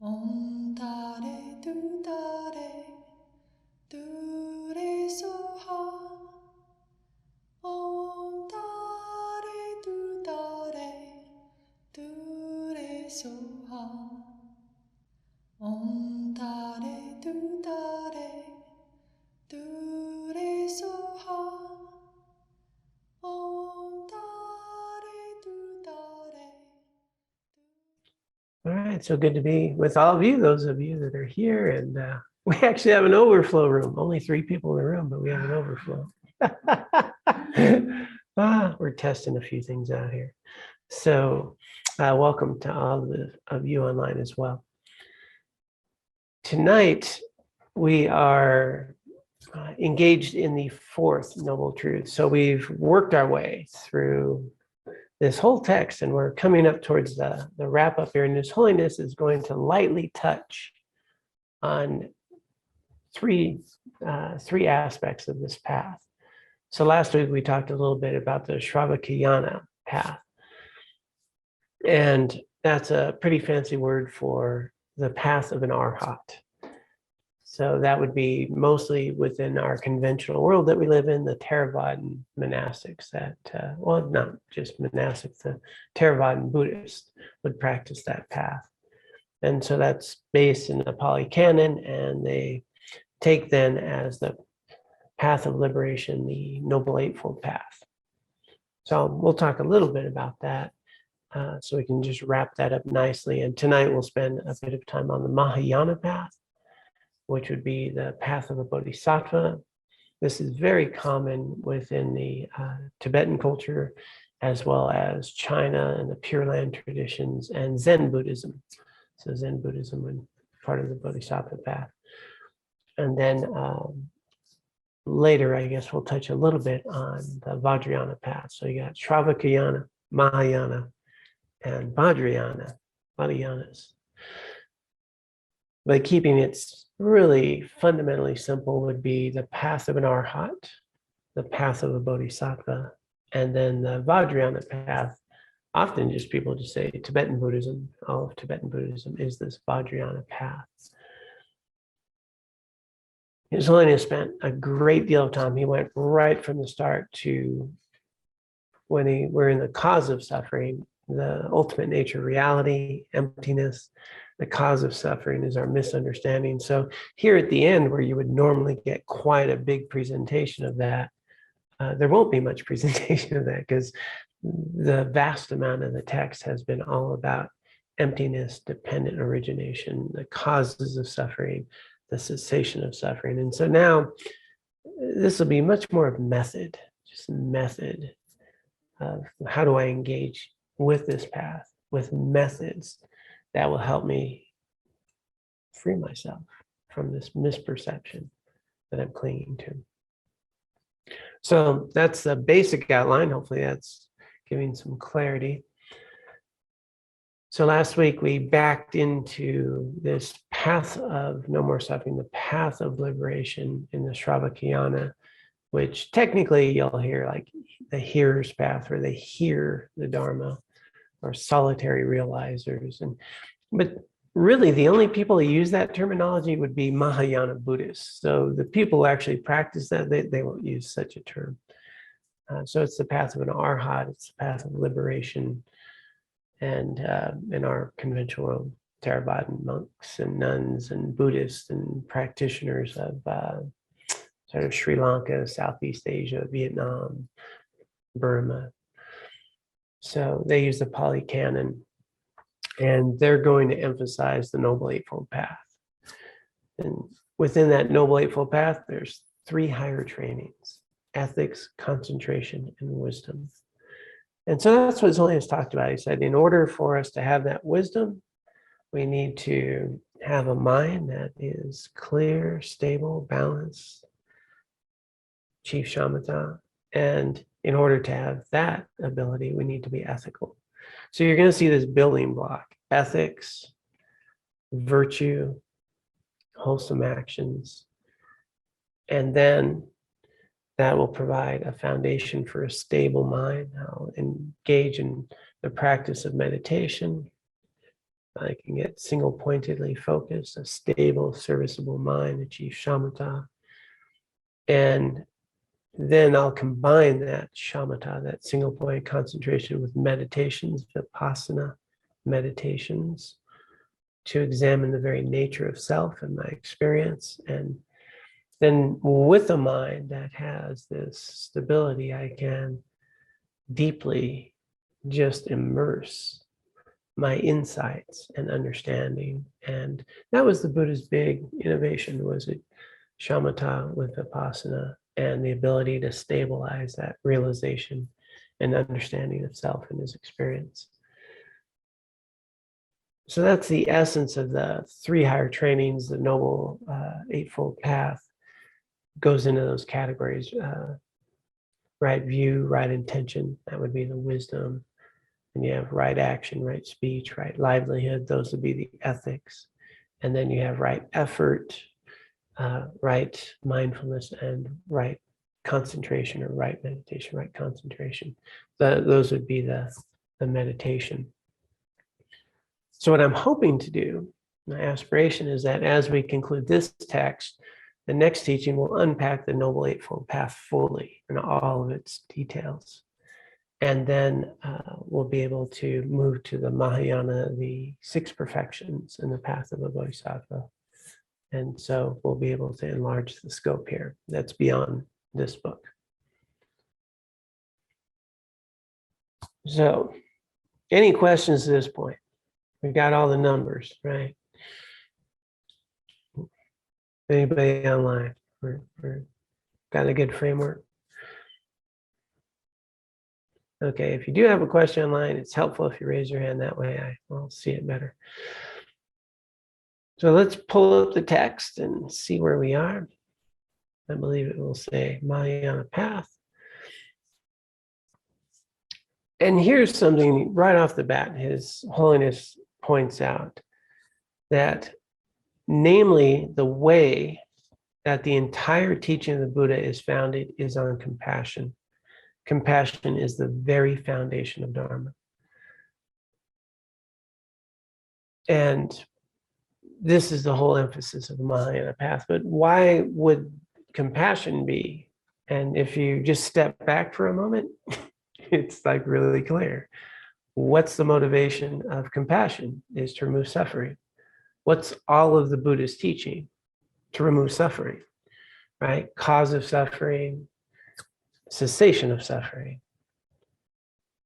Om Tare Tu Tare Tu Re Soha. Om Tare Tu Tare Tu Re Soha. Om Tare Tu Tare Tu Re Soha. Om Tare Tu Tare. All right, so good to be with all of you, those of you that are here. And we actually have an overflow room. Only 3 people in the room, but we have an overflow. We're testing a few things out here. So welcome to all of you online as well. Tonight, we are engaged in the 4th Noble Truth. So we've worked our way through this whole text, and we're coming up towards the wrap up here. And His Holiness is going to lightly touch on three aspects of this path. So last week we talked a little bit about the Shravakayana Path, and that's a pretty fancy word for the path of an arhat. So that would be mostly within our conventional world that we live in, the Theravadan monastics that, well, not just monastics, the Theravadan Buddhists would practice that path. And so that's based in the Pali Canon, and they take then as the path of liberation, the Noble Eightfold Path. So we'll talk a little bit about that so we can just wrap that up nicely. And tonight we'll spend a bit of time on the Mahayana Path, which would be the path of a Bodhisattva. This is very common within the Tibetan culture, as well as China and the Pure Land traditions and Zen Buddhism. So Zen Buddhism would be part of the Bodhisattva path. And then later, I guess we'll touch a little bit on the Vajrayana path. So you got Shravakayana, Mahayana, and Vajrayana, Vajrayanas. But keeping it really fundamentally simple would be the path of an arhat, the path of a bodhisattva, and then the Vajrayana path. Often just people just say Tibetan Buddhism, all of Tibetan Buddhism is this Vajrayana path. His Holiness spent a great deal of time. He went right from the start to when we're in the cause of suffering, the ultimate nature, reality, emptiness. The cause of suffering is our misunderstanding. So here at the end, where you would normally get quite a big presentation of that, there won't be much presentation of that because the vast amount of the text has been all about emptiness, dependent origination, the causes of suffering, the cessation of suffering. And so now this will be much more of method, just method of how do I engage with this path, with methods that will help me free myself from this misperception that I'm clinging to. So that's the basic outline. Hopefully that's giving some clarity. So last week we backed into this path of no more suffering, the path of liberation in the Shravakayana, which technically you'll hear like the hearer's path, where they hear the Dharma, or solitary realizers. But really the only people who use that terminology would be Mahayana Buddhists. So the people who actually practice that, they won't use such a term. So it's the path of an arhat, it's the path of liberation. And in our conventional Theravadan monks and nuns and Buddhists and practitioners of sort of Sri Lanka, Southeast Asia, Vietnam, Burma. So they use the Pali Canon, and they're going to emphasize the Noble Eightfold Path. And within that Noble Eightfold Path, there's 3 higher trainings: ethics, concentration, and wisdom. And so that's what His Holiness talked about. He said, in order for us to have that wisdom, we need to have a mind that is clear, stable, balanced, chief shamatha. And in order to have that ability, we need to be ethical. So you're going to see this building block: ethics, virtue, wholesome actions. And then that will provide a foundation for a stable mind. I'll engage in the practice of meditation, I can get single-pointedly focused, a stable, serviceable mind, achieve shamatha. And then I'll combine that shamatha, that single-point concentration, with meditations, vipassana meditations, to examine the very nature of self and my experience. And then with a mind that has this stability, I can deeply just immerse my insights and understanding. And that was the Buddha's big innovation, was it shamatha with vipassana, and the ability to stabilize that realization and understanding of self and his experience. So that's the essence of the 3 higher trainings. The Noble Eightfold Path goes into those categories. Right view, right intention, that would be the wisdom. And you have right action, right speech, right livelihood, those would be the ethics. And then you have right effort, right mindfulness, and right concentration, or right meditation, right concentration. Those would be the meditation. So what I'm hoping to do, my aspiration, is that as we conclude this text, the next teaching will unpack the Noble Eightfold Path fully in all of its details. And then we'll be able to move to the Mahayana, the 6 perfections in the path of a Bodhisattva. And so we'll be able to enlarge the scope here. That's beyond this book. So, any questions to this point? We've got all the numbers, right? Anybody online? We're got a good framework? Okay, if you do have a question online, it's helpful if you raise your hand. That way I'll see it better. So let's pull up the text and see where we are. I believe it will say Mahayana Path. And here's something right off the bat. His Holiness points out that, namely, the way that the entire teaching of the Buddha is founded is on compassion. Compassion is the very foundation of Dharma. And this is the whole emphasis of the Mahayana Path. But why would compassion be? And if you just step back for a moment, it's like really clear. What's the motivation of compassion? Is to remove suffering. What's all of the Buddha's teaching? To remove suffering, right? Cause of suffering, cessation of suffering.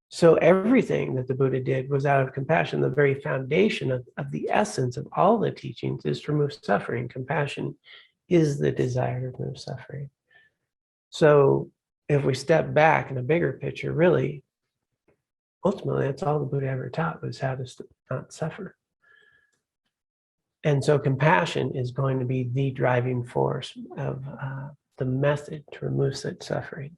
So everything that the Buddha did was out of compassion. The very foundation of the essence of all the teachings is to remove suffering. Compassion is the desire to remove suffering. So if we step back in a bigger picture, really, ultimately, that's all the Buddha ever taught, was how to not suffer. And so compassion is going to be the driving force of the method to remove such suffering.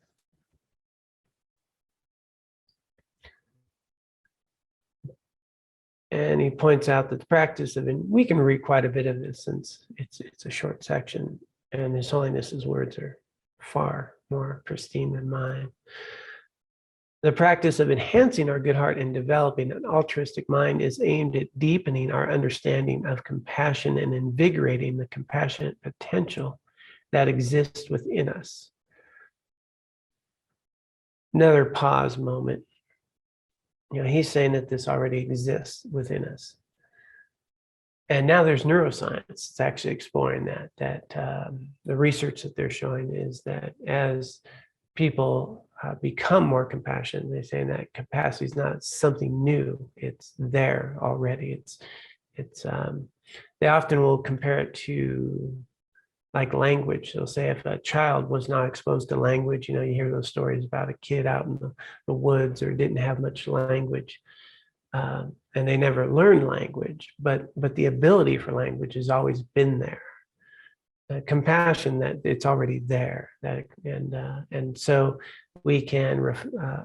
And he points out that the practice of, and we can read quite a bit of this since it's a short section, and His Holiness's words are far more pristine than mine. The practice of enhancing our good heart and developing an altruistic mind is aimed at deepening our understanding of compassion and invigorating the compassionate potential that exists within us. Another pause moment. He's saying that this already exists within us. And now there's neuroscience. It's actually exploring that the research that they're showing is that as people become more compassionate, they're saying that capacity is not something new. It's there already. They often will compare it to like language. They'll say if a child was not exposed to language, you hear those stories about a kid out in the woods or didn't have much language, and they never learned language, but the ability for language has always been there. Compassion, that it's already there, and so we can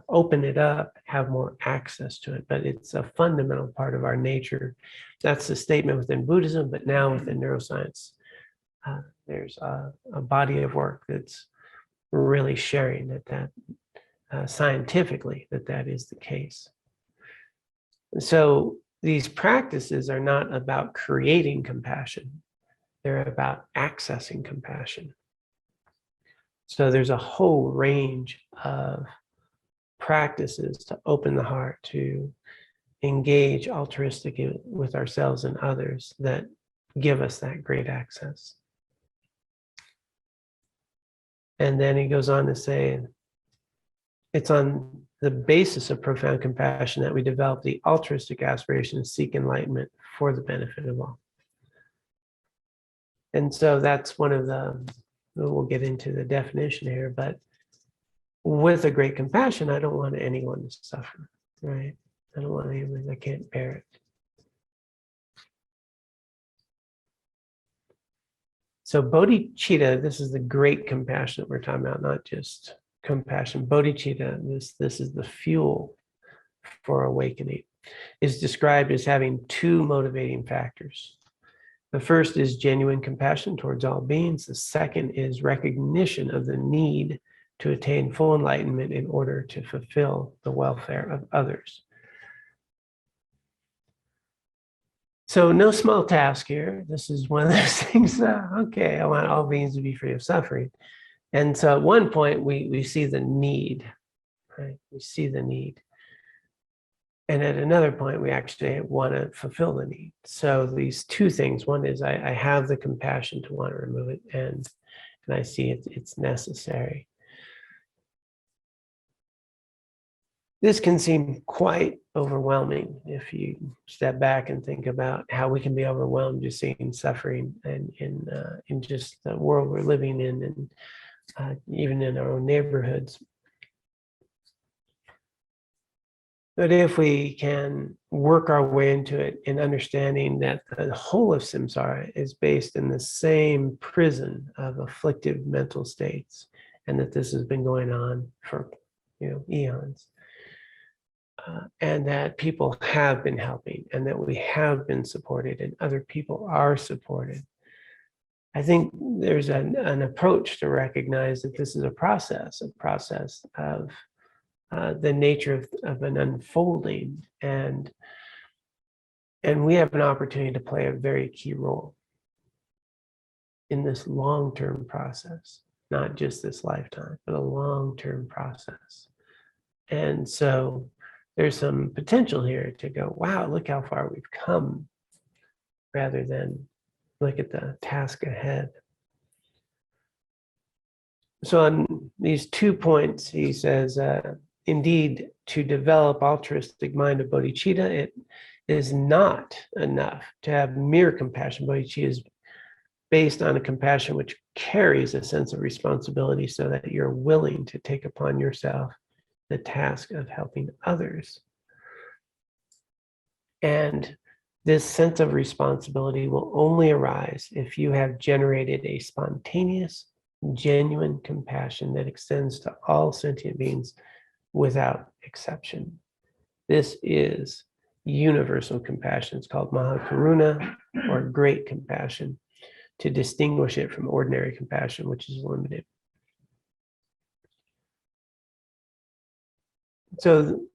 open it up, have more access to it, but it's a fundamental part of our nature. That's the statement within Buddhism, but now within neuroscience, there's a body of work that's really sharing that scientifically that is the case. So these practices are not about creating compassion. They're about accessing compassion. So there's a whole range of practices to open the heart, to engage altruistically with ourselves and others that give us that great access. And then he goes on to say, it's on the basis of profound compassion that we develop the altruistic aspiration to seek enlightenment for the benefit of all. And so that's one of the, we'll get into the definition here, but with a great compassion, I don't want anyone to suffer, right? I don't want anyone, I can't bear it. So bodhicitta, this is the great compassion that we're talking about, not just compassion. Bodhicitta, this is the fuel for awakening, is described as having two motivating factors. The first is genuine compassion towards all beings. The second is recognition of the need to attain full enlightenment in order to fulfill the welfare of others. So no small task here. This is one of those things, okay, I want all beings to be free of suffering. And so at one point, we see the need, right? We see the need. And at another point, we actually want to fulfill the need. So these two things, one is I have the compassion to want to remove it, and I see it's necessary. This can seem quite overwhelming if you step back and think about how we can be overwhelmed just seeing suffering and in just the world we're living in, and even in our own neighborhoods. But if we can work our way into it in understanding that the whole of samsara is based in the same prison of afflictive mental states, and that this has been going on for eons. And that people have been helping, and that we have been supported, and other people are supported. I think there's an approach to recognize that this is a process of the nature of an unfolding, and we have an opportunity to play a very key role in this long-term process, not just this lifetime, but a long-term process. And so there's some potential here to go, wow, look how far we've come, rather than look at the task ahead. So on these 2 points, he says, indeed, to develop altruistic mind of bodhicitta, it is not enough to have mere compassion. Bodhicitta is based on a compassion which carries a sense of responsibility, so that you're willing to take upon yourself the task of helping others. And this sense of responsibility will only arise if you have generated a spontaneous, genuine compassion that extends to all sentient beings without exception. This is universal compassion. It's called Mahakaruna, or great compassion, to distinguish it from ordinary compassion, which is limited. So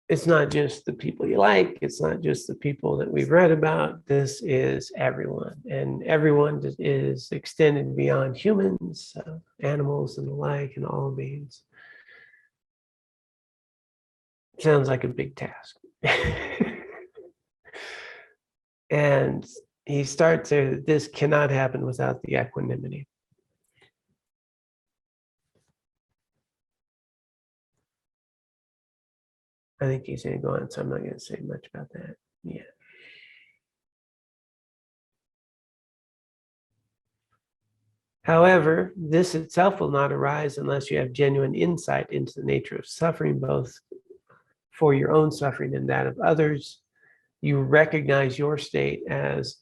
it's not just the people you like, it's not just the people that we've read about, this is everyone. And everyone is extended beyond humans, animals and the like, and all beings. Sounds like a big task. And he starts there, this cannot happen without the equanimity. I think he's going to go on, so I'm not going to say much about that yet. However, this itself will not arise unless you have genuine insight into the nature of suffering, both for your own suffering and that of others. You recognize your state as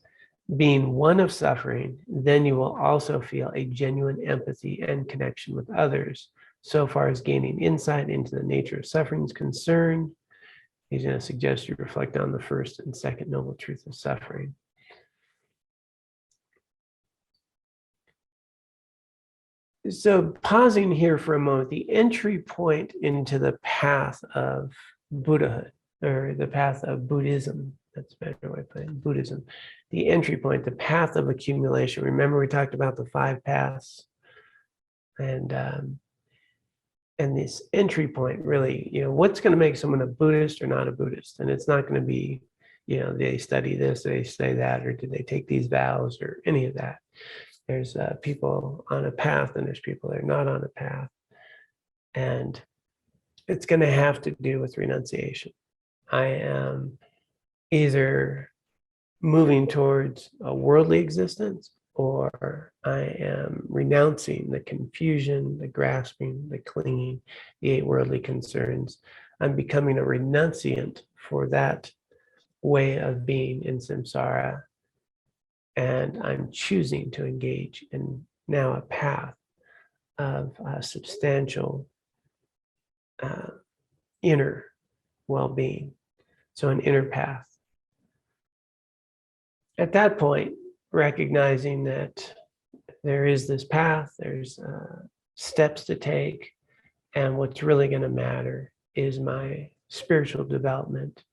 being one of suffering, then you will also feel a genuine empathy and connection with others. So far as gaining insight into the nature of suffering is concerned, he's going to suggest you reflect on the first and second noble truth of suffering. So pausing here for a moment, the entry point into the path of Buddhahood, or the path of Buddhism. That's a better way of putting it, Buddhism. The entry point, the path of accumulation. Remember we talked about the 5 paths, and this entry point really, what's going to make someone a Buddhist or not a Buddhist? And it's not going to be, they study this, they say that, or did they take these vows, or any of that. There's people on a path, and there's people that are not on a path. And it's going to have to do with renunciation. I am either moving towards a worldly existence, or I am renouncing the confusion, the grasping, the clinging, the 8 worldly concerns. I'm becoming a renunciant for that way of being in samsara, and I'm choosing to engage in now a path of substantial inner well-being. So an inner path. At that point, recognizing that there is this path, there's steps to take, and what's really going to matter is my spiritual development,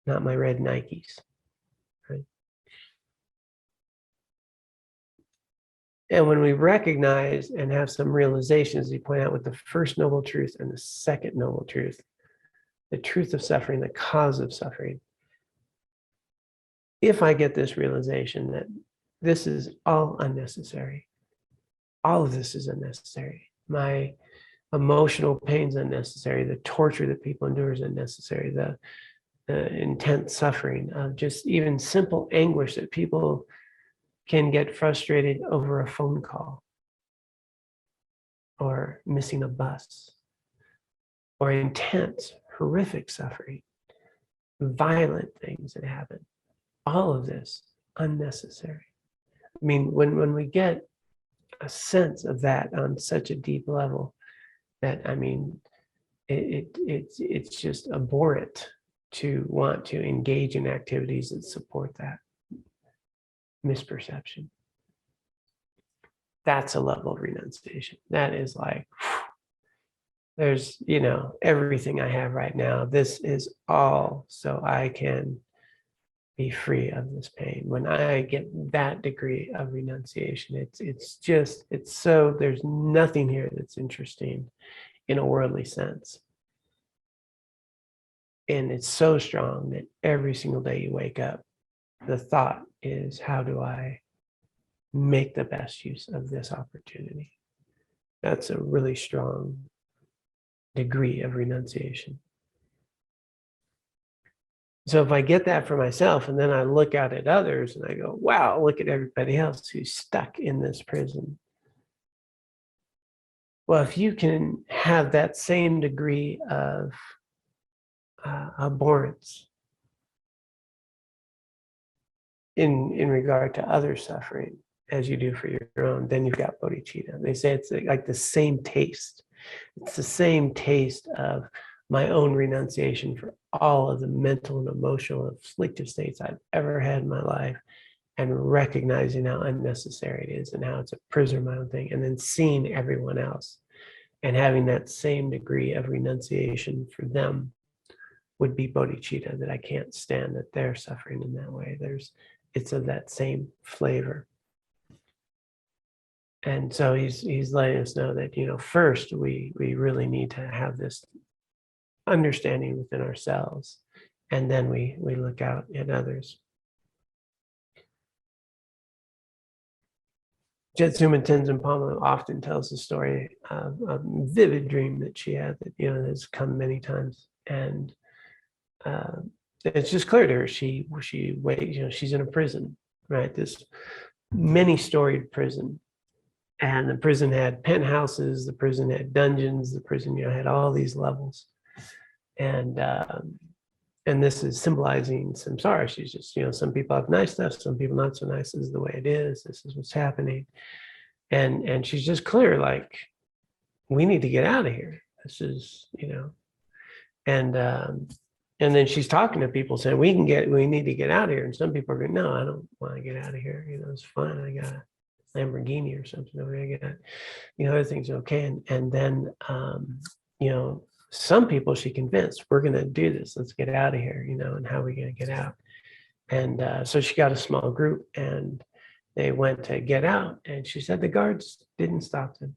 not my red Nikes. Right? And when we recognize and have some realizations, you point out, with the first noble truth and the second noble truth, the truth of suffering, the cause of suffering. If I get this realization that this is all unnecessary, all of this is unnecessary. My emotional pain is unnecessary. The torture that people endure is unnecessary. The intense suffering of just even simple anguish that people can get frustrated over a phone call, or missing a bus, or intense, horrific suffering, violent things that happen. All of this unnecessary. I mean, when we get a sense of that on such a deep level, that, I mean, it's just abhorrent to want to engage in activities that support that misperception. That's a level of renunciation. That is like, there's, everything I have right now, this is all so I can be free of this pain. When I get that degree of renunciation, it's so, there's nothing here that's interesting in a worldly sense. And it's so strong that every single day you wake up, the thought is, how do I make the best use of this opportunity? That's a really strong degree of renunciation. So if I get that for myself, and then I look out at others and I go, wow, look at everybody else who's stuck in this prison. Well, if you can have that same degree of abhorrence in regard to other suffering as you do for your own, then you've got bodhicitta. They say it's like the same taste. It's the same taste of my own renunciation for all of the mental and emotional afflictive states I've ever had in my life, and recognizing how unnecessary it is and how it's a prison of my own thing, and then seeing everyone else and having that same degree of renunciation for them would be bodhicitta, that I can't stand that they're suffering in that way. It's of that same flavor. And so he's letting us know that, first we really need to have this understanding within ourselves, and then we look out at others. Jetsuma Tenzin Palmo often tells the story of a vivid dream that she had that, has come many times. And it's just clear to her, she waits, she's in a prison, right? This many-storied prison. And the prison had penthouses, the prison had dungeons, the prison, had all these levels. And this is symbolizing samsara. She's just, some people have nice stuff, some people not so nice. This is the way it is. This is what's happening. And she's just clear, like, we need to get out of here. This is, and then she's talking to people saying, we need to get out of here. And some people are going, no, I don't want to get out of here. It's fine. I got a Lamborghini or something over here. I got, other things are okay. And then, some people she convinced, we're going to do this. Let's get out of here, and how are we going to get out? And so she got a small group and they went to get out. And she said the guards didn't stop them.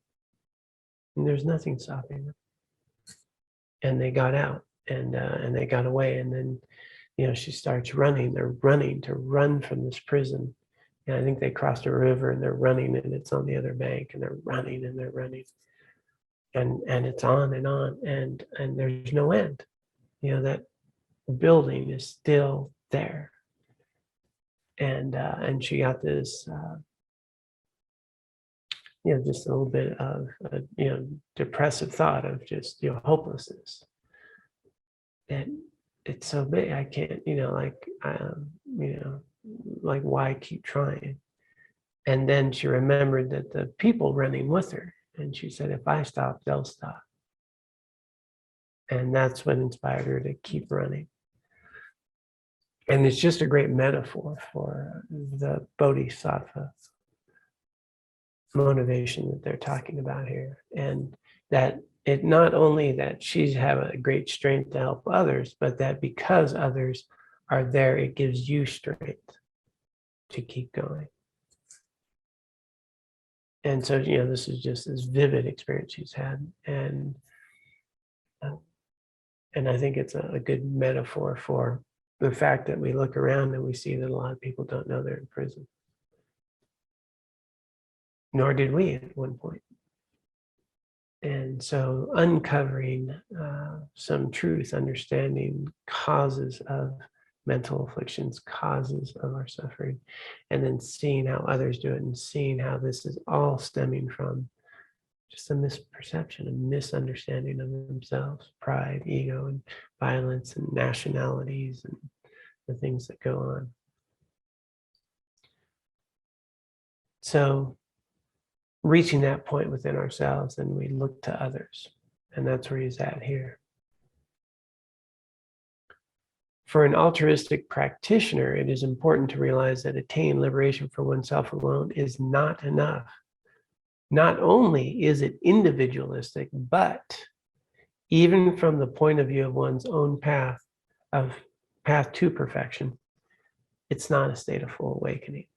And there's nothing stopping them. And they got out and they got away. And then, she starts running. They're running to run from this prison. And I think they crossed a river and they're running and it's on the other bank and they're running and they're running. And it's on and there's no end. That building is still there. And she got this, just a little bit of, depressive thought of just, hopelessness. And it's so big, I can't, like why keep trying? And then she remembered that the people running with her, and she said, if I stop, they'll stop. And that's what inspired her to keep running. And it's just a great metaphor for the Bodhisattva motivation that they're talking about here. And that it not only that she's have a great strength to help others, but that because others are there, it gives you strength to keep going. And so, this is just this vivid experience she's had. And I think it's a good metaphor for the fact that we look around and we see that a lot of people don't know they're in prison. Nor did we at one point. And so uncovering some truth, understanding causes of mental afflictions, causes of our suffering, and then seeing how others do it and seeing how this is all stemming from just a misperception, a misunderstanding of themselves, pride, ego, and violence, and nationalities, and the things that go on. So reaching that point within ourselves, and we look to others, and that's where he's at here. For an altruistic practitioner, it is important to realize that attaining liberation for oneself alone is not enough. Not only is it individualistic, but even from the point of view of one's own path to perfection, it's not a state of full awakening.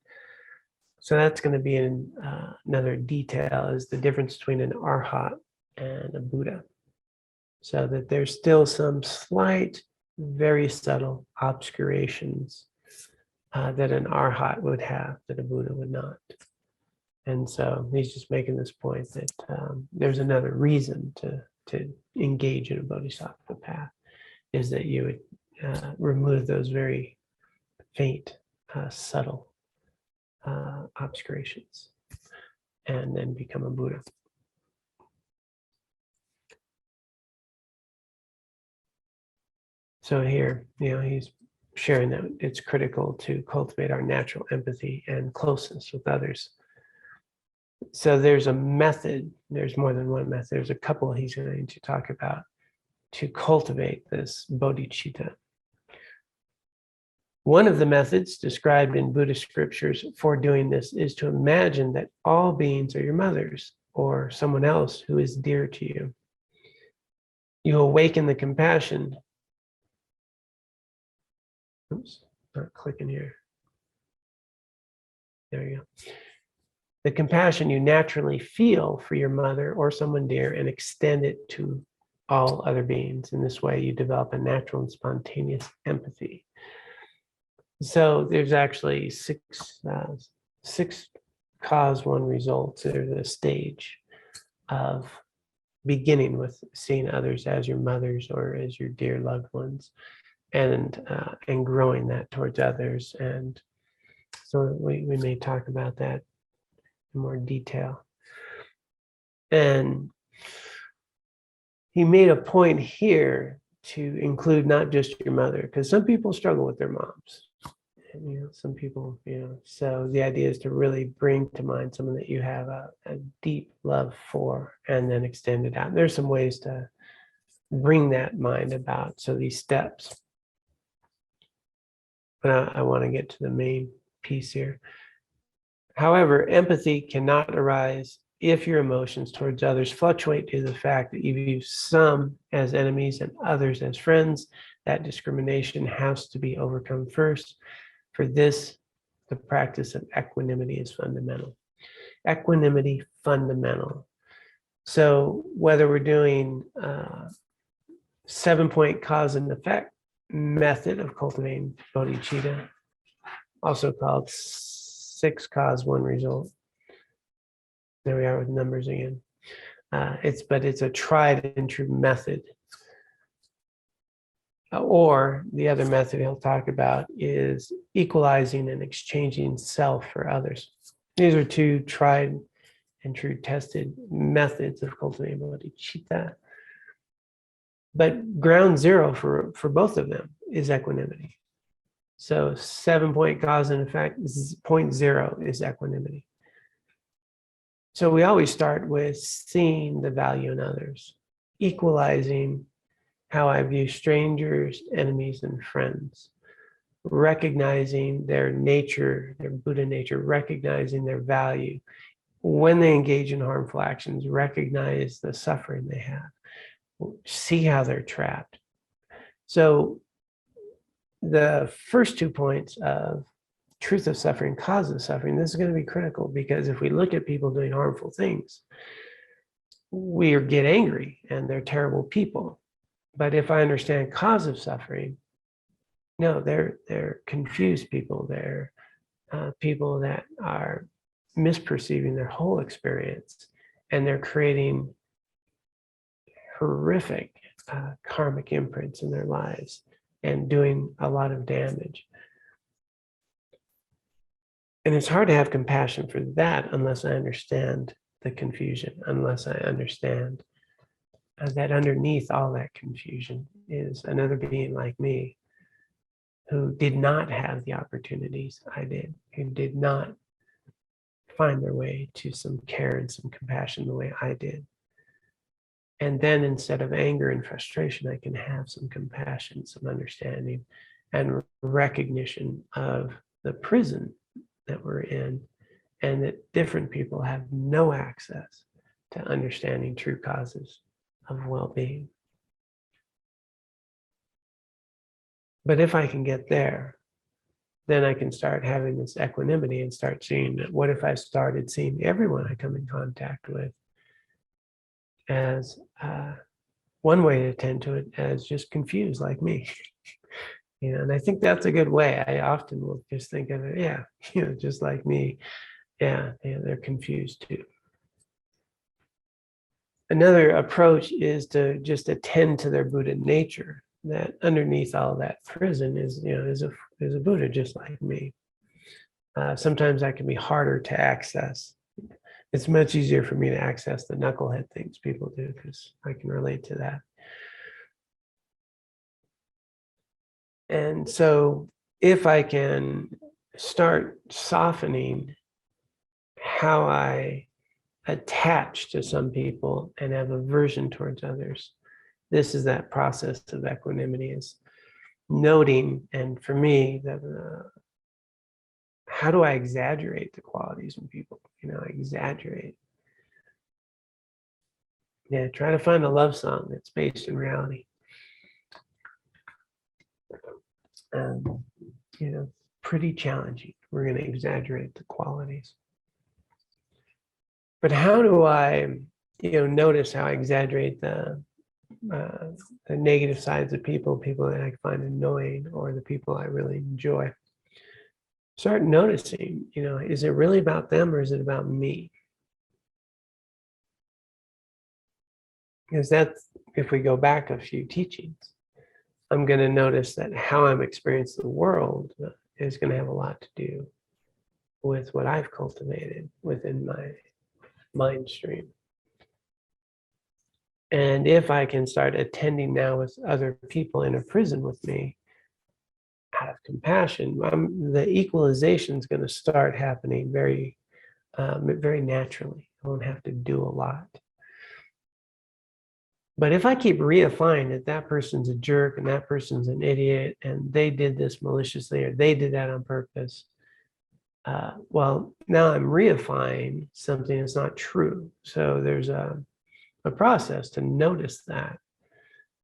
So that's going to be another detail, is the difference between an arhat and a Buddha. So that there's still some slight, very subtle obscurations that an arhat would have that a Buddha would not. And so he's just making this point that there's another reason to engage in a bodhisattva path, is that you would remove those very faint, subtle obscurations and then become a Buddha. So here, he's sharing that it's critical to cultivate our natural empathy and closeness with others. So there's a method, there's more than one method, there's a couple he's going to talk about to cultivate this bodhicitta. One of the methods described in Buddhist scriptures for doing this is to imagine that all beings are your mothers or someone else who is dear to you. You awaken the compassion. Oops, not clicking here. There you go. The compassion you naturally feel for your mother or someone dear and extend it to all other beings. In this way, you develop a natural and spontaneous empathy. So there's actually six cause, one result. There's a stage of beginning with seeing others as your mothers or as your dear loved ones, and growing that towards others. And so we may talk about that in more detail. And he made a point here to include not just your mother, because some people struggle with their moms. And, some people, so the idea is to really bring to mind someone that you have a deep love for, and then extend it out. There's some ways to bring that mind about. So these steps. But I want to get to the main piece here. However, empathy cannot arise if your emotions towards others fluctuate due to the fact that you view some as enemies and others as friends, that discrimination has to be overcome first. For this, the practice of equanimity is fundamental. Equanimity, fundamental. So whether we're doing 7-point cause and effect method of cultivating bodhicitta, also called 6 cause, 1 result. There we are with numbers again. But it's a tried and true method. Or the other method he'll talk about is equalizing and exchanging self for others. These are 2 tried and true tested methods of cultivating bodhicitta. But ground zero for both of them is equanimity. So 7-point cause and effect, 0.0 is equanimity. So we always start with seeing the value in others, equalizing how I view strangers, enemies, and friends, recognizing their nature, their Buddha nature, recognizing their value. When they engage in harmful actions, recognize the suffering they have, see how they're trapped. So the first 2 points of truth of suffering, cause of suffering, this is going to be critical, because if we look at people doing harmful things, we get angry and they're terrible people. But if I understand cause of suffering, no, they're confused people. They're people that are misperceiving their whole experience, and they're creating horrific karmic imprints in their lives and doing a lot of damage. And it's hard to have compassion for that unless I understand the confusion, unless I understand that underneath all that confusion is another being like me who did not have the opportunities I did, who did not find their way to some care and some compassion the way I did. And then instead of anger and frustration, I can have some compassion, some understanding, and recognition of the prison that we're in, and that different people have no access to understanding true causes of well-being. But if I can get there, then I can start having this equanimity and start seeing that, what if I started seeing everyone I come in contact with as one way to attend to it as just confused like me. And I think that's a good way. I often will just think of it, just like me. Yeah, they're confused too. Another approach is to just attend to their Buddha nature, that underneath all that prison is a Buddha just like me. Sometimes that can be harder to access. It's much easier for me to access the knucklehead things people do, because I can relate to that. And so if I can start softening how I attach to some people and have aversion towards others, this is that process of equanimity, is noting, and for me, that how do I exaggerate the qualities in people? Exaggerate. Yeah, try to find a love song that's based in reality. Pretty challenging. We're going to exaggerate the qualities. But how do I, notice how I exaggerate the negative sides of people that I find annoying, or the people I really enjoy? Start noticing, is it really about them or is it about me? Because that's, if we go back a few teachings, I'm going to notice that how I'm experiencing the world is going to have a lot to do with what I've cultivated within my mind stream. And if I can start attending now with other people in a prison with me, out of compassion, the equalization is going to start happening very, very naturally. I won't have to do a lot. But if I keep reifying that person's a jerk and that person's an idiot and they did this maliciously or they did that on purpose, well, now I'm reifying something that's not true. So there's a process to notice that.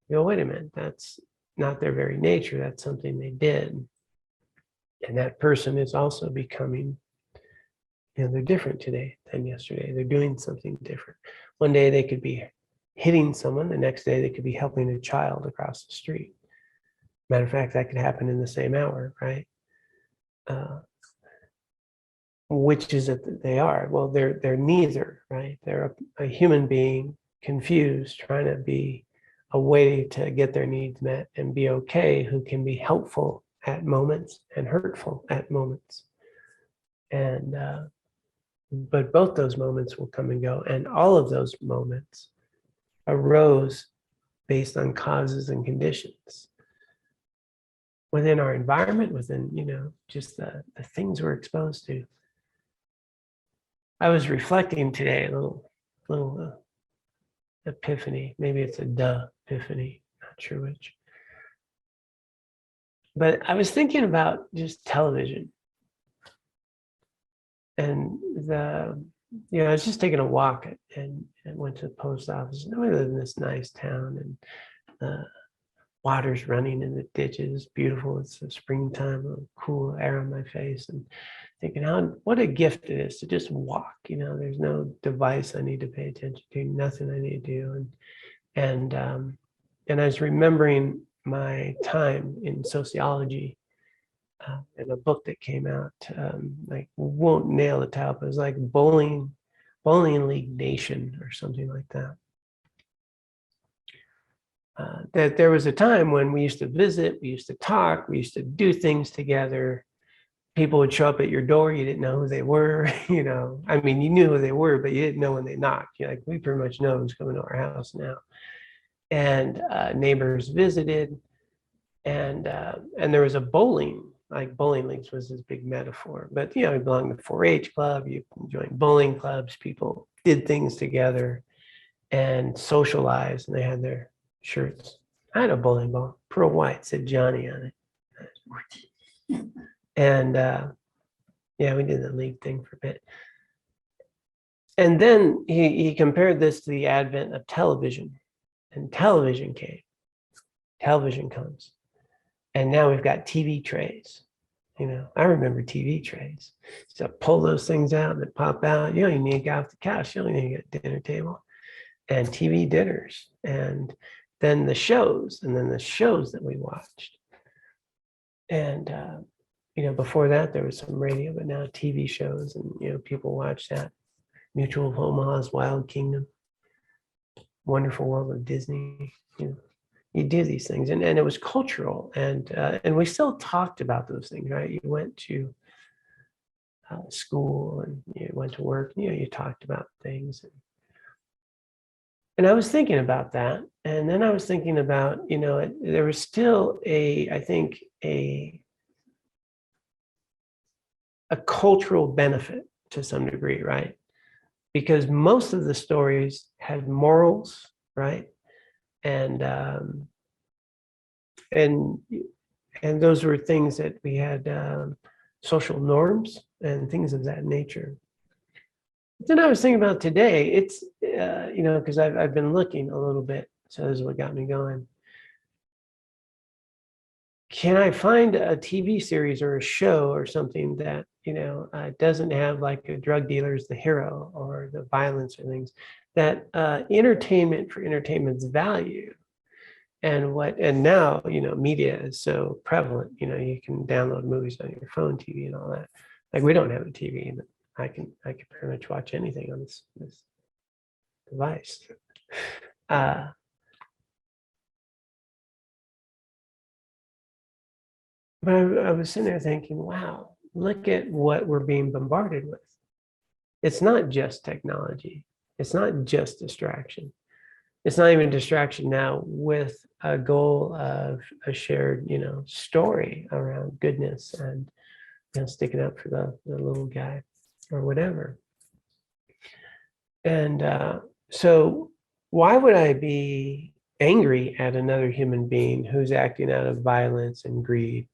You go, wait a minute, that's not their very nature. That's something they did. And that person is also becoming, they're different today than yesterday. They're doing something different. One day they could be hitting someone. The next day they could be helping a child across the street. Matter of fact, that could happen in the same hour, right? Which is it they are? Well, they're neither, right? They're a human being confused, trying to be a way to get their needs met and be okay, who can be helpful at moments and hurtful at moments. And but both those moments will come and go, and all of those moments arose based on causes and conditions within our environment, within just the things we're exposed to. I was reflecting today, a little epiphany. Maybe it's a epiphany, not sure which. But I was thinking about just television. And I was just taking a walk and went to the post office. And we live in this nice town, and the water's running in the ditches, beautiful. It's the springtime, a cool air on my face, and thinking what a gift it is to just walk. There's no device I need to pay attention to, nothing I need to do. And I was remembering my time in sociology in a book that came out, like won't nail the title, but it was like Bowling League Nation or something like that. That there was a time when we used to visit, we used to talk, we used to do things together. People would show up at your door, you didn't know who they were, I mean, you knew who they were, but you didn't know when they knocked. You're like, we pretty much know who's coming to our house now. And neighbors visited, and there was a bowling leagues was this big metaphor, but you belonged to 4-H club, you joined bowling clubs, people did things together and socialized, and they had their shirts. I had a bowling ball, pearl white, said Johnny on it. And we did the league thing for a bit. And then he compared this to the advent of television, and television came. Television comes. And now we've got TV trays. I remember TV trays. So pull those things out and they pop out. You don't even need to get off the couch. You don't need to get a dinner table. And TV dinners. And then the shows. And then the shows that we watched. And, before that, there was some radio, but now TV shows. And, people watch that. Mutual of Omaha's Wild Kingdom. Wonderful World of Disney. You do these things, and it was cultural, and we still talked about those things, right? You went to school and you went to work, you talked about things, and I was thinking about that, and then I was thinking about, there was still I think a cultural benefit to some degree, right? Because most of the stories had morals, right? And those were things that we had, social norms and things of that nature. But then I was thinking about today, it's, because I've been looking a little bit, so this is what got me going. Can I find a TV series or a show or something that, doesn't have like a drug dealer as the hero or the violence or things, that entertainment for entertainment's value, and now, media is so prevalent, you can download movies on your phone, TV and all that. Like, we don't have a TV, but I can pretty much watch anything on this device. But I was sitting there thinking, wow, look at what we're being bombarded with. It's not just technology. It's not just distraction. It's not even distraction now with a goal of a shared, story around goodness and sticking up for the little guy or whatever. And so why would I be angry at another human being who's acting out of violence and greed?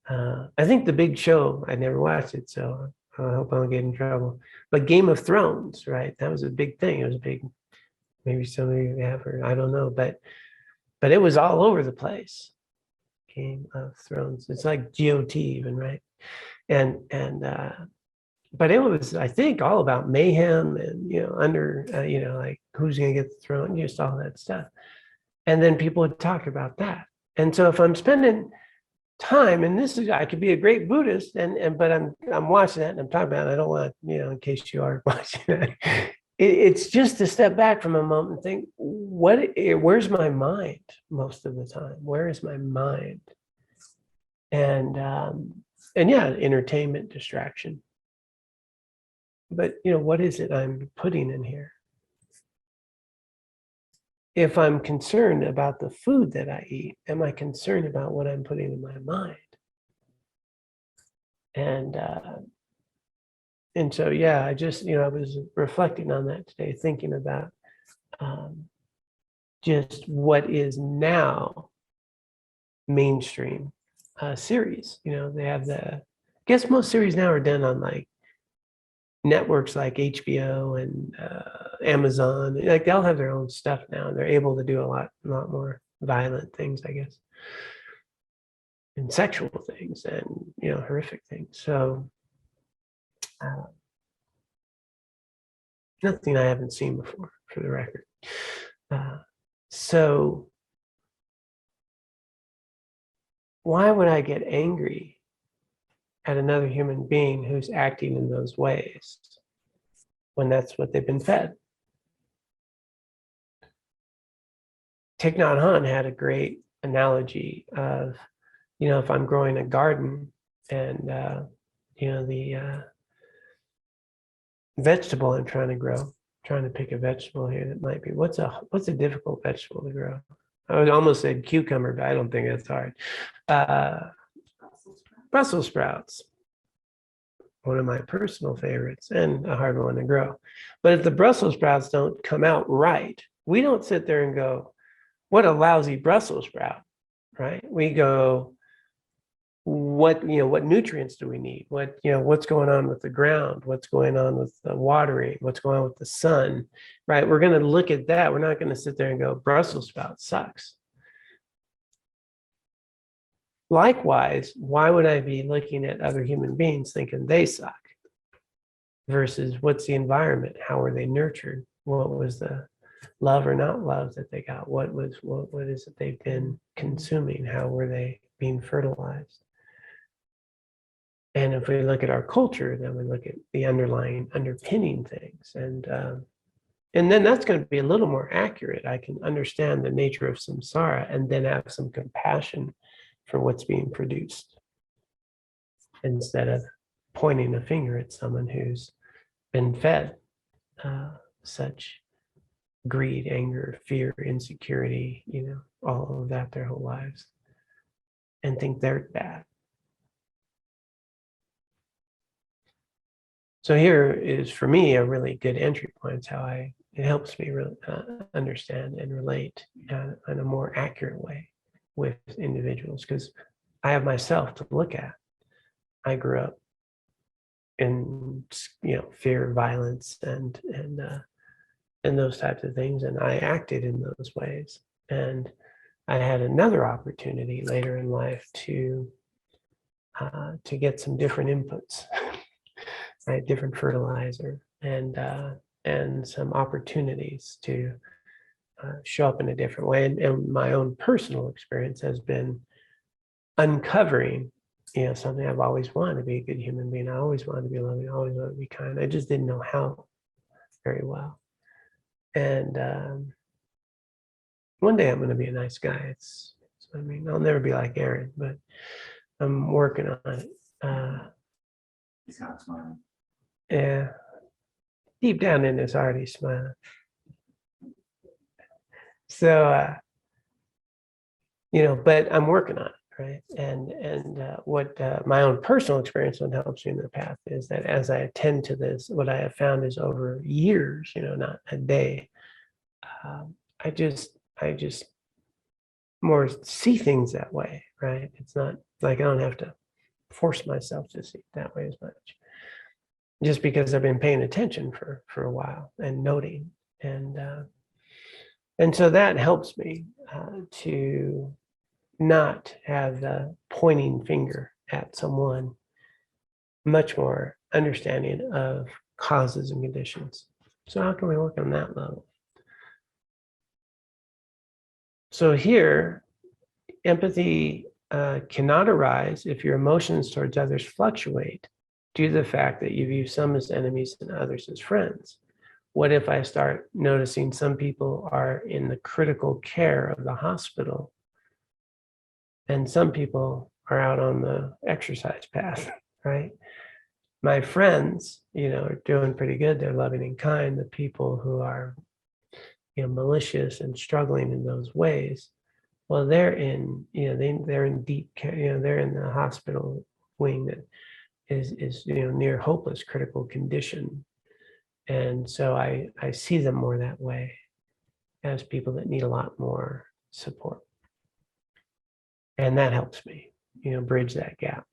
I think The Big Show, I never watched it, so I hope I don't get in trouble. But Game of Thrones, right? That was a big thing. It was a big, maybe some of you have heard, I don't know, but it was all over the place. Game of Thrones. It's like GOT even, right? And but it was, I think, all about mayhem and like who's going to get the throne, just all that stuff. And then people would talk about that. And so if I'm spending time, and this is, I could be a great Buddhist, but I'm watching that and I'm talking about it. I don't want, in case you are watching that, it's just to step back from a moment and think, where's my mind most of the time? Where is my mind? And yeah, entertainment, distraction. But what is it I'm putting in here? If I'm concerned about the food that I eat, am I concerned about what I'm putting in my mind? And so, yeah, I just, I was reflecting on that today, thinking about just what is now mainstream series. They have I guess most series now are done on like networks like HBO and Amazon. Like they all have their own stuff now, and they're able to do a lot more violent things, I guess, and sexual things, and horrific things. So nothing I haven't seen before, for the record. So why would I get angry at another human being who's acting in those ways when that's what they've been fed? Thich Nhat Hanh had a great analogy of, if I'm growing a garden and, the vegetable I'm trying to grow, trying to pick a vegetable here that might be, what's a difficult vegetable to grow? I would almost say cucumber, but I don't think that's hard. Brussels sprouts, one of my personal favorites and a hard one to grow. But if the Brussels sprouts don't come out right, we don't sit there and go, what a lousy Brussels sprout, right? We go, what nutrients do we need? What's going on with the ground? What's going on with the watering? What's going on with the sun, right? We're going to look at that. We're not going to sit there and go, Brussels sprout sucks. Likewise, why would I be looking at other human beings thinking they suck versus what's the environment? How were they nurtured? What was the love or not love that they got? What is it they've been consuming? How were they being fertilized? And if we look at our culture, then we look at the underpinning things. And then that's going to be a little more accurate. I can understand the nature of samsara and then have some compassion for what's being produced, instead of pointing a finger at someone who's been fed such greed, anger, fear, insecurity, all of that their whole lives, and think they're bad. So here is, for me, a really good entry point. It's how it helps me really understand and relate in a more accurate way with individuals, because I have myself to look at. I grew up in fear, violence, and those types of things, and I acted in those ways. And I had another opportunity later in life to get some different inputs, right? Different fertilizer and some opportunities to show up in a different way. And my own personal experience has been uncovering, something I've always wanted to be a good human being. I always wanted to be loving. I always wanted to be kind. I just didn't know how very well. And one day I'm going to be a nice guy. I'll never be like Aaron, but I'm working on it. He's not smiling. Yeah. Deep down in his heart, he's smiling. So, but I'm working on it, right? And what my own personal experience, what helps me in the path, is that as I attend to this, what I have found is over years, not a day, I just more see things that way, right? It's not like I don't have to force myself to see it that way as much. just because I've been paying attention for a while and noting. And so that helps me to not have the pointing finger at someone, much more understanding of causes and conditions. So how can we work on that level? So here, empathy cannot arise if your emotions towards others fluctuate due to the fact that you view some as enemies and others as friends. What if I start noticing some people are in the critical care of the hospital and some people are out on the exercise path, right? My friends, are doing pretty good. They're loving and kind. The people who are, malicious and struggling in those ways, well, they're in, they're in deep care. They're in the hospital wing that is near hopeless critical condition. And so I see them more that way, as people that need a lot more support. And that helps me, bridge that gap.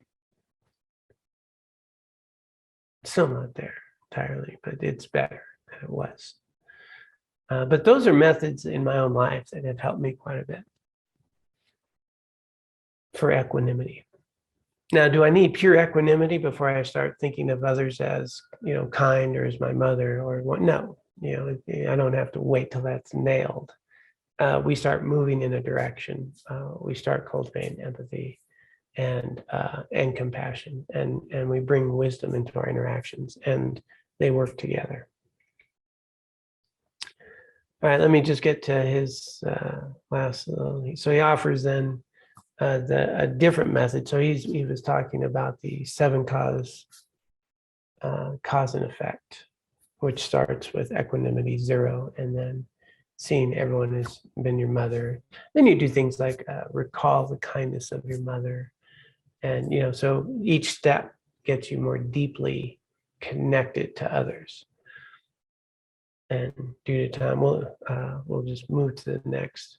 Still not there entirely, but it's better than it was. But those are methods in my own life that have helped me quite a bit for equanimity. Now, do I need pure equanimity before I start thinking of others as, kind or as my mother or what? No, I don't have to wait till that's nailed. We start moving in a direction. We start cultivating empathy and compassion, and we bring wisdom into our interactions, and they work together. All right, let me just get to his last. So he offers then a different method. So he was talking about the 7 cause and effect, which starts with equanimity 0, and then seeing everyone has been your mother. Then you do things like recall the kindness of your mother, and so each step gets you more deeply connected to others. And due to time, we'll just move to the next.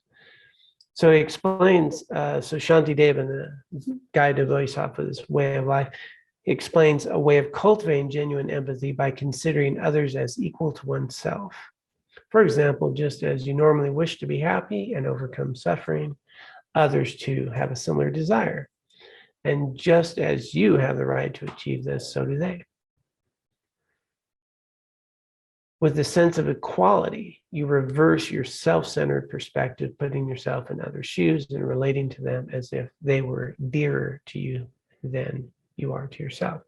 So he explains, so Shantideva in the Guide to Bodhisattva's Way of Life, he explains a way of cultivating genuine empathy by considering others as equal to oneself. For example, just as you normally wish to be happy and overcome suffering, others too have a similar desire. And just as you have the right to achieve this, so do they. With the sense of equality, you reverse your self-centered perspective, putting yourself in others' shoes and relating to them as if they were dearer to you than you are to yourself.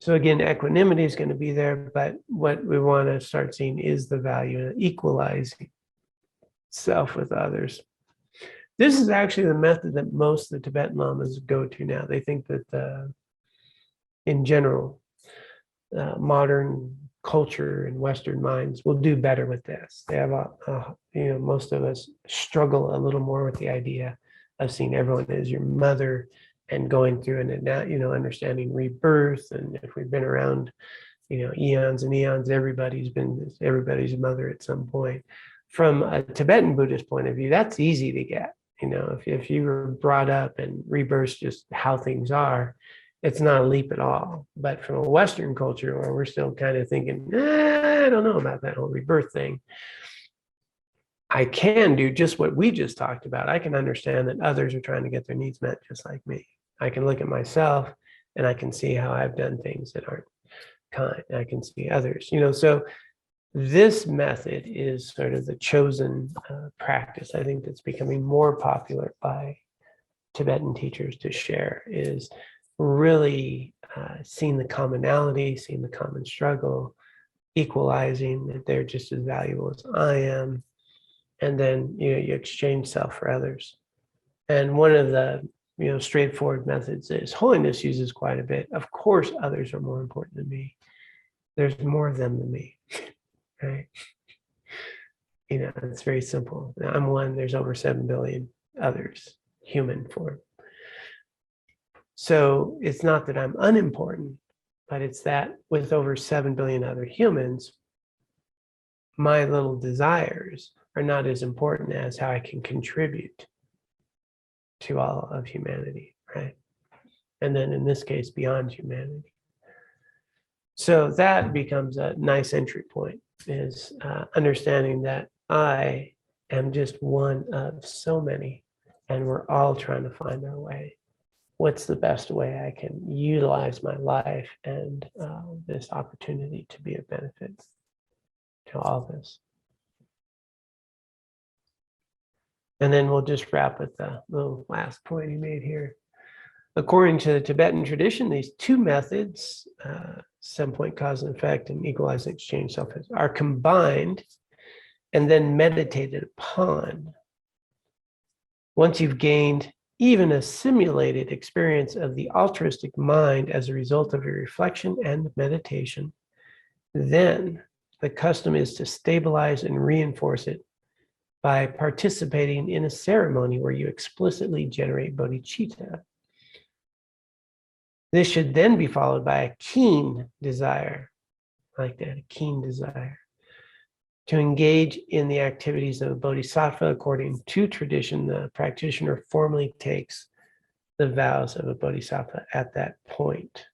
So again, equanimity is going to be there, but what we want to start seeing is the value of equalizing self with others. This is actually the method that most of the Tibetan lamas go to now. They think that in general, modern culture and Western minds will do better with this. They have most of us struggle a little more with the idea of seeing everyone as your mother and going through and now, understanding rebirth. And if we've been around, eons and eons, everybody's everybody's mother at some point. From a Tibetan Buddhist point of view, that's easy to get. If you were brought up and rebirth's just how things are, it's not a leap at all. But from a Western culture where we're still kind of thinking, I don't know about that whole rebirth thing, I can do just what we just talked about. I can understand that others are trying to get their needs met just like me. I can look at myself and I can see how I've done things that aren't kind. I can see others, so this method is sort of the chosen practice. I think that's becoming more popular by Tibetan teachers to share, is really seeing the commonality, seeing the common struggle, equalizing that they're just as valuable as I am, and then you exchange self for others. And one of the straightforward methods is holiness uses quite a bit. Of course, others are more important than me. There's more of them than me, right? It's very simple. I'm one. There's over 7 billion others, human form. So it's not that I'm unimportant, but it's that with over 7 billion other humans, my little desires are not as important as how I can contribute to all of humanity, right? And then in this case, beyond humanity. So that becomes a nice entry point, is understanding that I am just one of so many, and we're all trying to find our way. What's the best way I can utilize my life and this opportunity to be of benefit to all this? And then we'll just wrap with the little last point he made here. According to the Tibetan tradition, these two methods, 7-point cause and effect and equalizing exchange self, are combined and then meditated upon. Once you've gained even a simulated experience of the altruistic mind as a result of your reflection and meditation, then the custom is to stabilize and reinforce it by participating in a ceremony where you explicitly generate bodhicitta. This should then be followed by a keen desire, like that, a keen desire, to engage in the activities of a bodhisattva. According to tradition, the practitioner formally takes the vows of a bodhisattva at that point.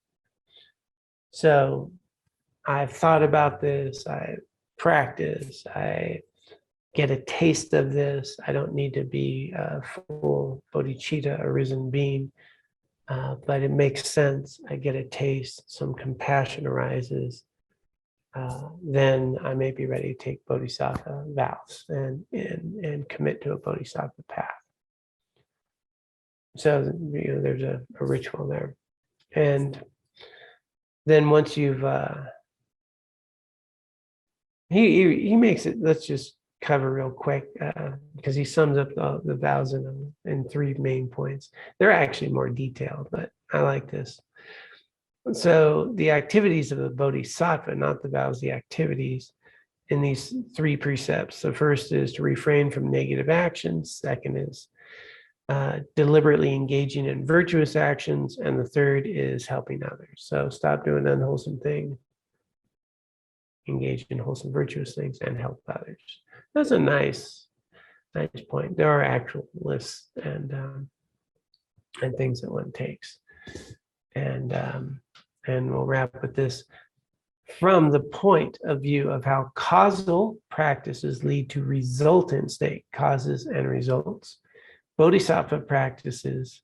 So I've thought about this, I practice, I get a taste of this. I don't need to be a full bodhicitta, a risen being, but it makes sense. I get a taste, some compassion arises. Then I may be ready to take bodhisattva vows and commit to a bodhisattva path. So there's a ritual there. And then once you've, he makes it, let's just cover real quick, because he sums up the vows in 3 main points. They're actually more detailed, but I like this. So the activities of the bodhisattva, not the vows, the activities in these 3 precepts. The first is to refrain from negative actions. Second is deliberately engaging in virtuous actions. And the third is helping others. So stop doing unwholesome things, engage in wholesome, virtuous things, and help others. That's a nice point. There are actual lists and things that one takes. And we'll wrap with this. From the point of view of how causal practices lead to resultant state, causes and results, bodhisattva practices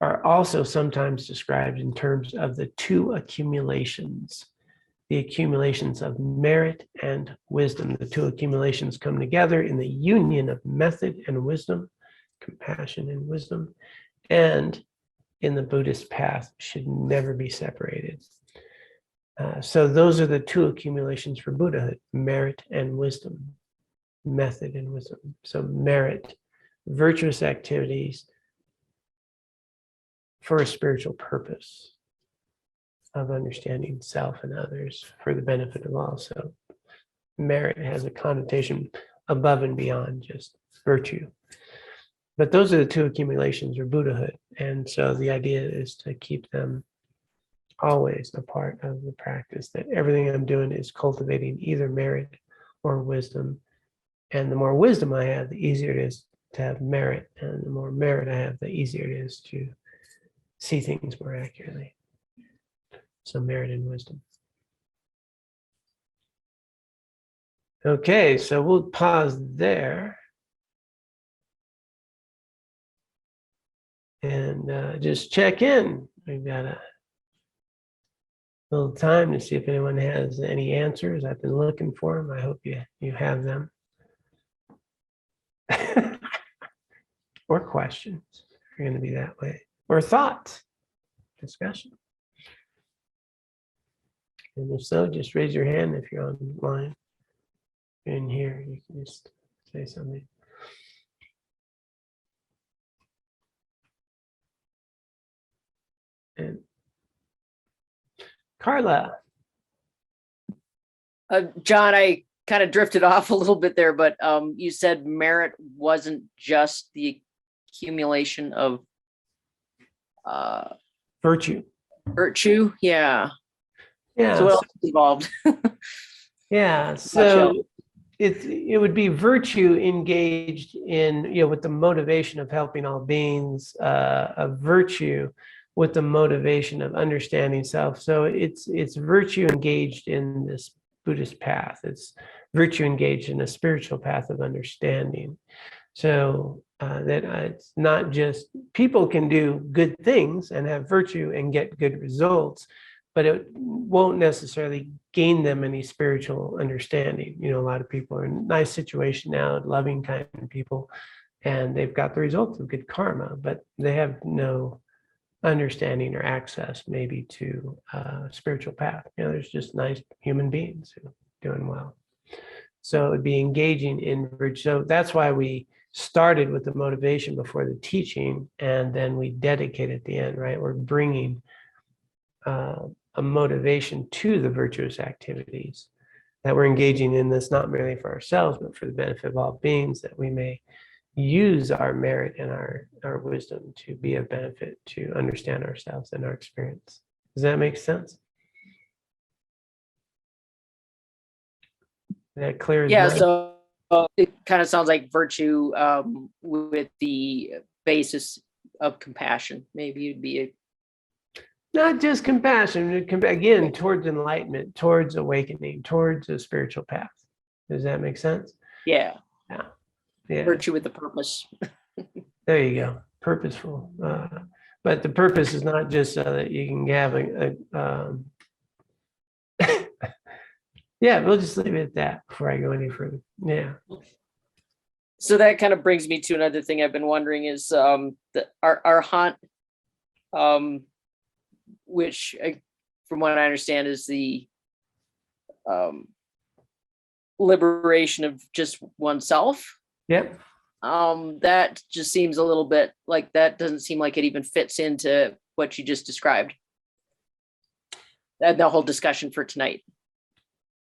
are also sometimes described in terms of the 2 accumulations, the accumulations of merit and wisdom. The 2 accumulations come together in the union of method and wisdom, compassion and wisdom, and in the Buddhist path should never be separated. So those are the 2 accumulations for Buddhahood: merit and wisdom, method and wisdom. So merit, virtuous activities for a spiritual purpose of understanding self and others for the benefit of all. So merit has a connotation above and beyond just virtue. But those are the 2 accumulations or Buddhahood. And so the idea is to keep them always a part of the practice, that everything I'm doing is cultivating either merit or wisdom. And the more wisdom I have, the easier it is to have merit. And the more merit I have, the easier it is to see things more accurately. So merit and wisdom. Okay, so we'll pause there. And just check in. We've got a little time to see if anyone has any answers. I've been looking for them. I hope you have them. Or questions, if you're going to be that way. Or thoughts, discussion. And if so, just raise your hand if you're online. If you're in here, you can just say something. And Carla. John, I kind of drifted off a little bit there, but you said merit wasn't just the accumulation of Virtue. Virtue, yeah. Yeah. So what else is involved? Yeah. So it would be virtue engaged in, with the motivation of helping all beings, of virtue with the motivation of understanding self. So it's virtue engaged in this Buddhist path. It's virtue engaged in a spiritual path of understanding. So that it's not just people can do good things and have virtue and get good results, but it won't necessarily gain them any spiritual understanding. You know, a lot of people are in a nice situation now, loving, kind people, and they've got the results of good karma, but they have no understanding or access maybe to a spiritual path. You know, there's just nice human beings who are doing well. So it'd be engaging in virtue. So that's why we started with the motivation before the teaching, and then we dedicate at the end, right? We're bringing a motivation to the virtuous activities that we're engaging in this, not merely for ourselves, but for the benefit of all beings, that we may use our merit and our wisdom to be of benefit, to understand ourselves and our experience. Does that make sense? That clear? Yeah, so it kind of sounds like virtue with the basis of compassion. Maybe it'd be Not just compassion, again, towards enlightenment, towards awakening, towards a spiritual path. Does that make sense? yeah, Yeah. virtue with a purpose. There you go. Purposeful. But the purpose is not just so that you can have yeah, we'll just leave it at that before I go any further. Yeah. So that kind of brings me to another thing I've been wondering is the arhat, which from what I understand is the liberation of just oneself. Yep. That just seems a little bit like, that doesn't seem like it even fits into what you just described. The whole discussion for tonight.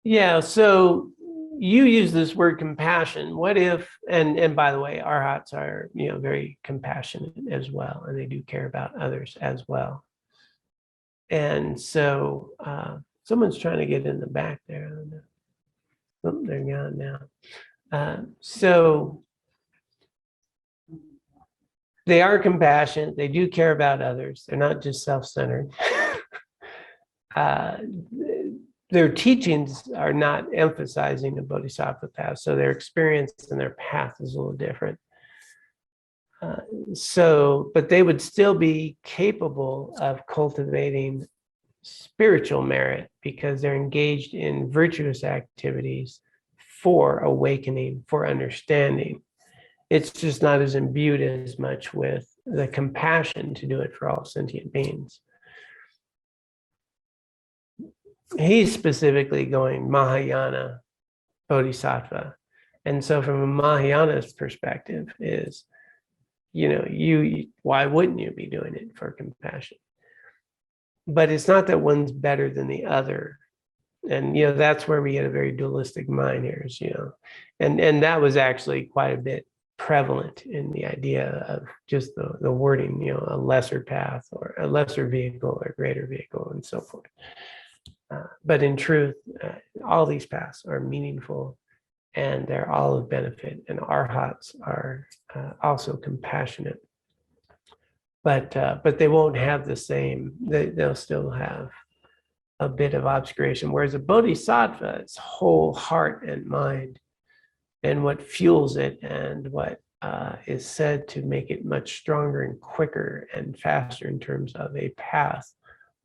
Yeah. So you use this word compassion. What if, and by the way, arhats are, you know, very compassionate as well, and they do care about others as well. And so someone's trying to get in the back there. I don't know. Oh, they're gone now. So they are compassionate. They do care about others. They're not just self-centered. Their teachings are not emphasizing the Bodhisattva path, so their experience and their path is a little different. But they would still be capable of cultivating spiritual merit because they're engaged in virtuous activities for awakening, for understanding. It's just not as imbued as much with the compassion to do it for all sentient beings. He's specifically going Mahayana Bodhisattva. And so from a Mahayana's perspective is, you know, why wouldn't you be doing it for compassion? But it's not that one's better than the other. And, you know, that's where we get a very dualistic mind here, is, you know, and that was actually quite a bit prevalent in the idea of just the wording, you know, a lesser path or a lesser vehicle or greater vehicle and so forth. But in truth, all these paths are meaningful and they're all of benefit, and arhats are also compassionate. But they won't have the same, they'll still have a bit of obscuration, whereas a bodhisattva, its whole heart and mind and what fuels it and what is said to make it much stronger and quicker and faster in terms of a path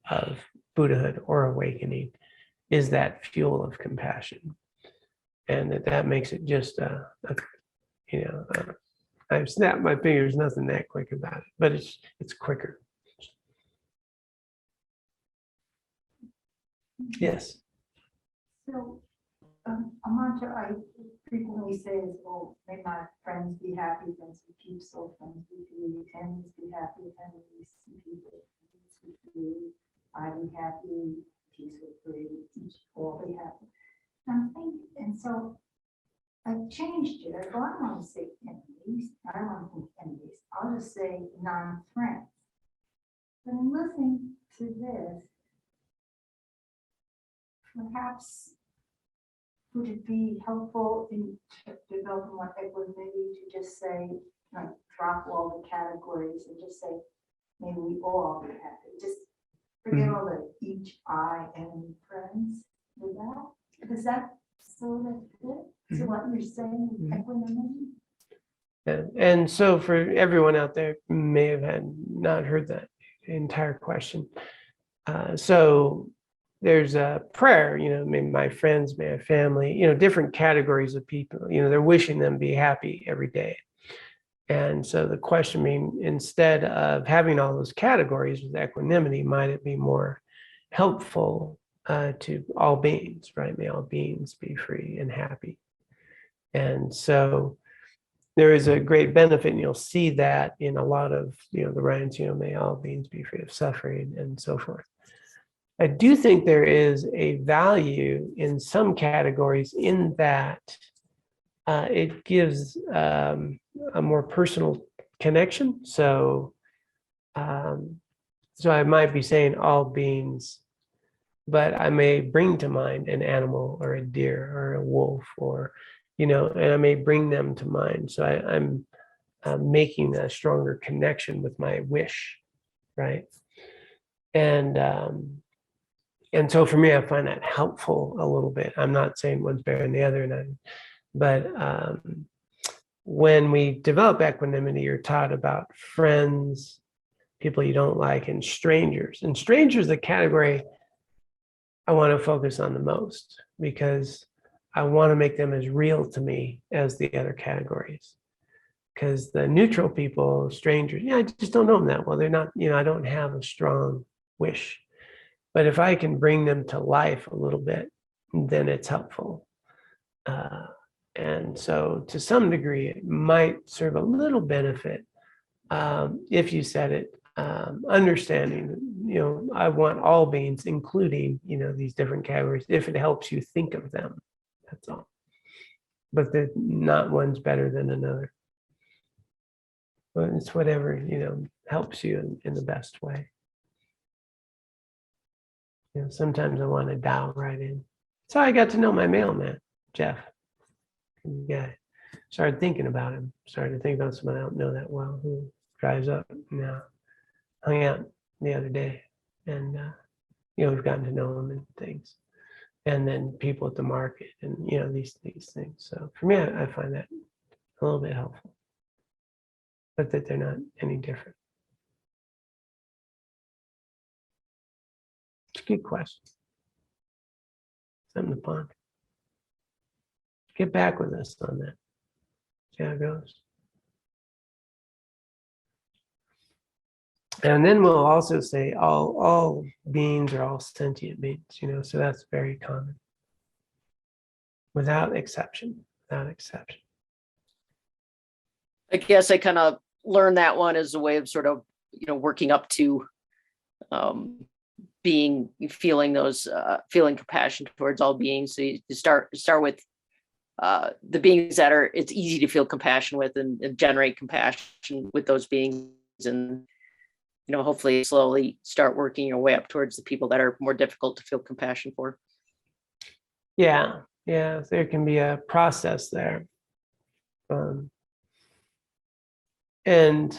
of Buddhahood or awakening, is that fuel of compassion. And that makes it just you know, I've snapped my fingers, nothing that quick about it, but it's quicker. Yes. So a mantra I frequently say is, "Oh, may my friends be happy, friends who keep soul, friends who do, enemies be happy, enemies be good, I be happy, peace with free, all be happy." I'm thinking, and so I changed it. I don't want to say enemies. I don't want to think enemies. I'll just say non-friends. But in listening to this, perhaps would it be helpful in developing more equanimity to just say, like, drop all the categories and just say may we all be happy. Just forget all the each, I, and friends with that. Does that sort of fit to what you're saying with equanimity? And so for everyone out there who may have not heard that entire question. So there's a prayer, may my friends, may my family, different categories of people, they're wishing them be happy every day. And so the question being, instead of having all those categories with equanimity, might it be more helpful to all beings, right? May all beings be free and happy. And so there is a great benefit, and you'll see that in a lot of, the writings, may all beings be free of suffering and so forth. I do think there is a value in some categories in that it gives a more personal connection. So, so I might be saying all beings, but I may bring to mind an animal or a deer or a wolf or, and I may bring them to mind. So I'm making a stronger connection with my wish, right? And so for me, I find that helpful a little bit. I'm not saying one's better than the other, but when we develop equanimity, you're taught about friends, people you don't like, and strangers. And strangers, the category I want to focus on the most, because I want to make them as real to me as the other categories. Because the neutral people, strangers, I just don't know them that well. They're not, I don't have a strong wish. But if I can bring them to life a little bit, then it's helpful. And so to some degree, it might serve a little benefit if you said it, understanding, I want all beings, including, these different categories, if it helps you think of them, that's all. But not one's better than another. But it's whatever, helps you in the best way. Sometimes I want to dial right in. So I got to know my mailman, Jeff. Yeah, started thinking about him. Started to think about someone I don't know that well who drives up now. Hung out the other day, and we've gotten to know him and things. And then people at the market, and these things. So for me, I find that a little bit helpful, but that they're not any different. It's a good question. Something to ponder. Get back with us on that. See how it goes. And then we'll also say all beings are all sentient beings, so that's very common. Without exception, without exception. I guess I kind of learned that one as a way of sort of, working up to feeling compassion towards all beings. So you start with the beings that it's easy to feel compassion with and generate compassion with those beings, and hopefully slowly start working your way up towards the people that are more difficult to feel compassion for. Yeah, there can be a process there. And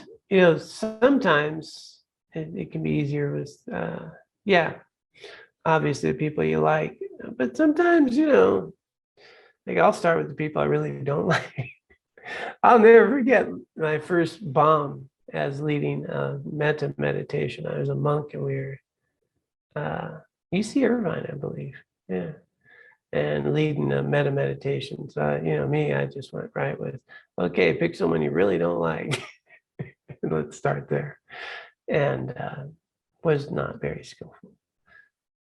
sometimes it can be easier with obviously the people you like, but sometimes I'll start with the people I really don't like. I'll never forget my first bomb as leading a metta meditation. I was a monk, and we were UC Irvine, I believe. Yeah. And leading a metta meditation. So, I just went right with, okay, pick someone you really don't like. Let's start there. And was not very skillful.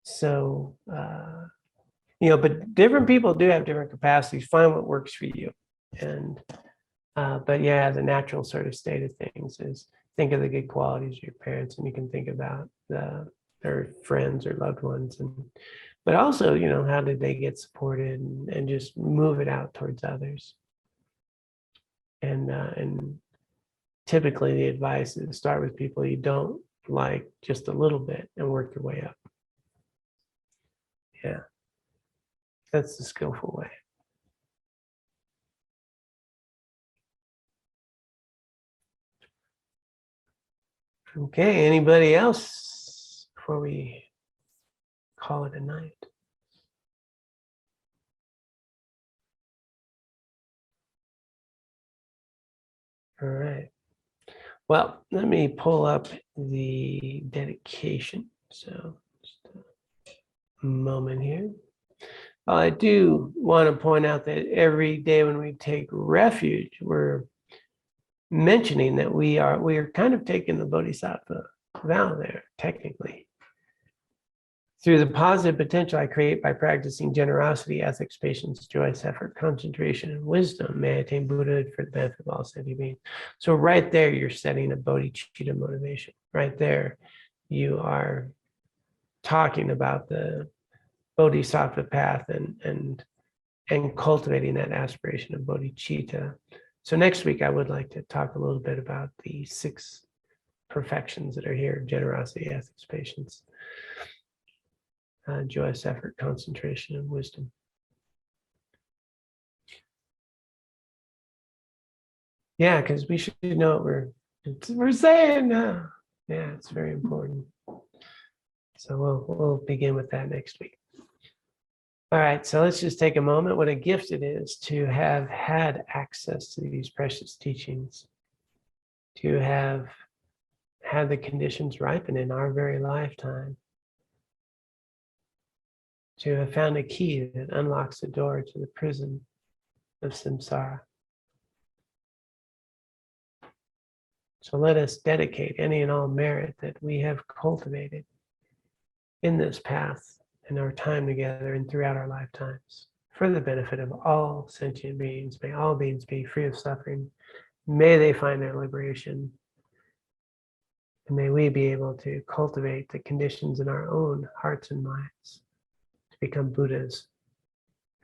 So, but different people do have different capacities. Find what works for you. And but the natural sort of state of things is think of the good qualities of your parents, and you can think about their friends or loved ones, but also how did they get supported, and just move it out towards others. And typically the advice is start with people you don't like just a little bit and work your way up. Yeah, that's the skillful way. Okay, anybody else before we call it a night? All right. Well, let me pull up the dedication. So just a moment here. I do want to point out that every day when we take refuge, we're mentioning that we are kind of taking the Bodhisattva vow there, technically. Through the positive potential I create by practicing generosity, ethics, patience, joy, effort, concentration, and wisdom, may I attain Buddhahood for the benefit of all sentient beings. So right there, you're setting a Bodhicitta motivation. Right there, you are talking about the Bodhisattva path and cultivating that aspiration of Bodhicitta. So next week, I would like to talk a little bit about the 6 perfections that are here: generosity, ethics, patience, joyous effort, concentration, and wisdom. Yeah, because we should know what we're saying now. Yeah, it's very important. So we'll begin with that next week. All right, so let's just take a moment. What a gift it is to have had access to these precious teachings, to have had the conditions ripen in our very lifetime, to have found a key that unlocks the door to the prison of samsara. So let us dedicate any and all merit that we have cultivated in this path, in our time together and throughout our lifetimes, for the benefit of all sentient beings. May all beings be free of suffering. May they find their liberation. And may we be able to cultivate the conditions in our own hearts and minds to become Buddhas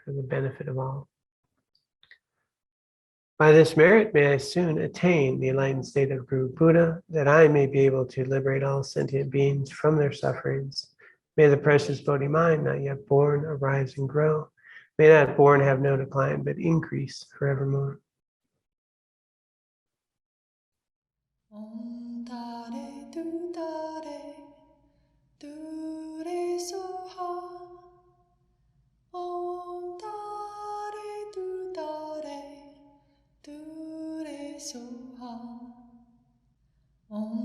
for the benefit of all. By this merit, may I soon attain the enlightened state of Guru Buddha, that I may be able to liberate all sentient beings from their sufferings. May the precious Bodhi mind, not yet born, arise and grow. May that born have no decline, but increase forevermore. Om Tare Tu Tare Tu Re Soha. Om Tare Tu Tare Tu Re Soha. Om